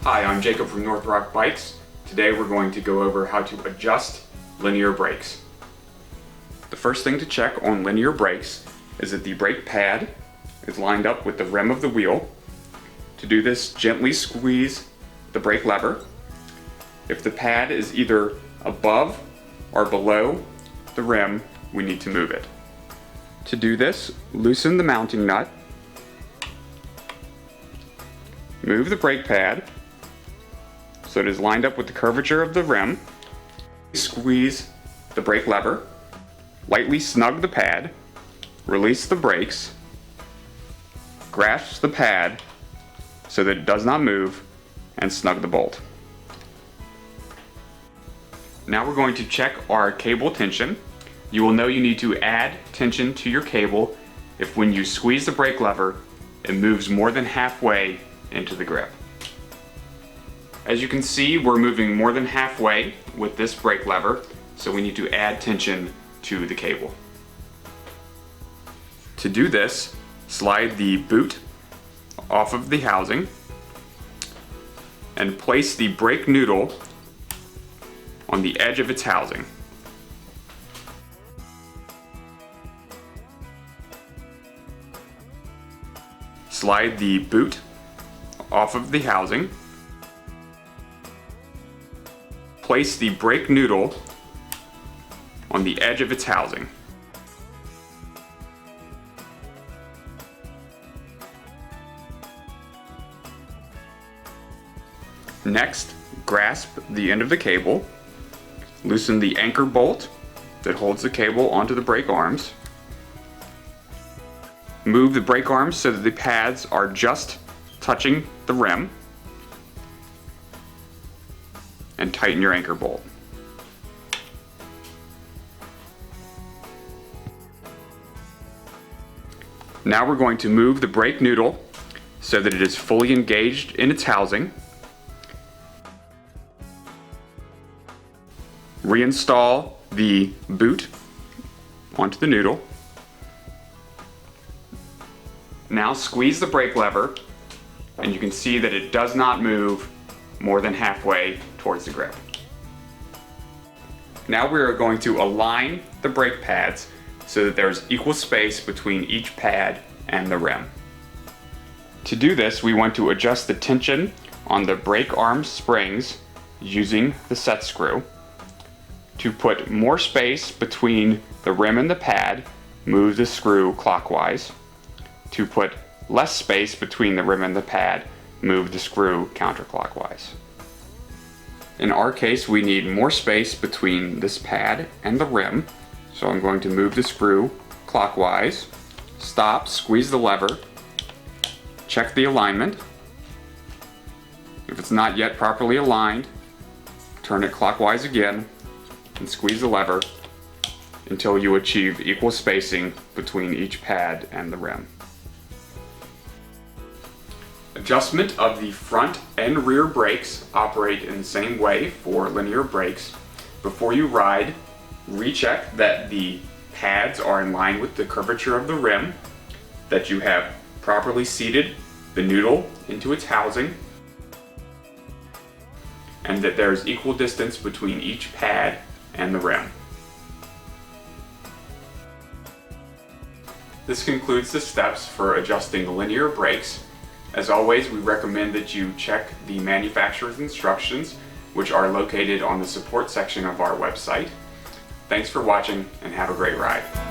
Hi, I'm Jacob from Northrock Bikes. Today we're going to go over how to adjust linear brakes. The first thing to check on linear brakes is that the brake pad is lined up with the rim of the wheel. To do this, gently squeeze the brake lever. If the pad is either above or below the rim, we need to move it. To do this, loosen the mounting nut, move the brake pad so it is lined up with the curvature of the rim. Squeeze the brake lever, lightly snug the pad, release the brakes, grasp the pad so that it does not move, and snug the bolt. Now we're going to check our cable tension. You will know you need to add tension to your cable if when you squeeze the brake lever, it moves more than halfway into the grip. As you can see, we're moving more than halfway with this brake lever, so we need to add tension to the cable. To do this, slide the boot off of the housing and place the brake noodle on the edge of its housing. Slide the boot off of the housing. Place the brake noodle on the edge of its housing. Next, grasp the end of the cable, loosen the anchor bolt that holds the cable onto the brake arms. Move the brake arms so that the pads are just touching the rim, and tighten your anchor bolt. Now we're going to move the brake noodle so that it is fully engaged in its housing. Reinstall the boot onto the noodle. Now squeeze the brake lever, and you can see that it does not move more than halfway towards the grip. Now we are going to align the brake pads so that there's equal space between each pad and the rim. To do this, we want to adjust the tension on the brake arm springs using the set screw. To put more space between the rim and the pad, move the screw clockwise. To put less space between the rim and the pad, move the screw counterclockwise. In our case, we need more space between this pad and the rim, so I'm going to move the screw clockwise, stop, squeeze the lever, check the alignment. If it's not yet properly aligned, turn it clockwise again and squeeze the lever until you achieve equal spacing between each pad and the rim. Adjustment of the front and rear brakes operate in the same way for linear brakes. Before you ride, recheck that the pads are in line with the curvature of the rim, that you have properly seated the noodle into its housing, and that there is equal distance between each pad and the rim. This concludes the steps for adjusting linear brakes. As always, we recommend that you check the manufacturer's instructions, which are located on the support section of our website. Thanks for watching, and have a great ride.